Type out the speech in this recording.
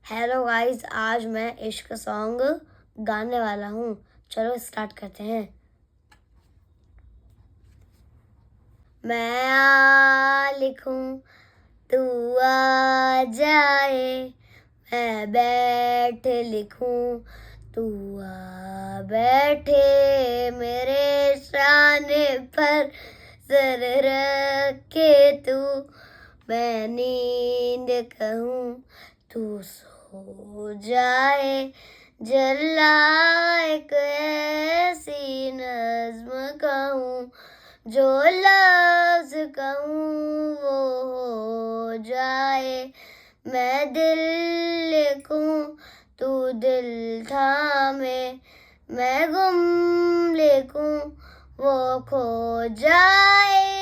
Hello guys, आज मैं इश्क सॉन्ग गाने वाला हूँ। चलो स्टार्ट करते हैं। मैं आ लिखूं तू आ जाए, मैं बैठ लिखूं तू आ बैठे, मेरे शाने पर सर रख के तू, मैं नींद कहूँ तू सो जाए, जला एक ऐसी नज्म कहूँ, जो लफ्ज कहूँ वो हो जाए। मैं दिल लिखूं तू दिल थामे, मैं गुम लिखूं वो खो जाए।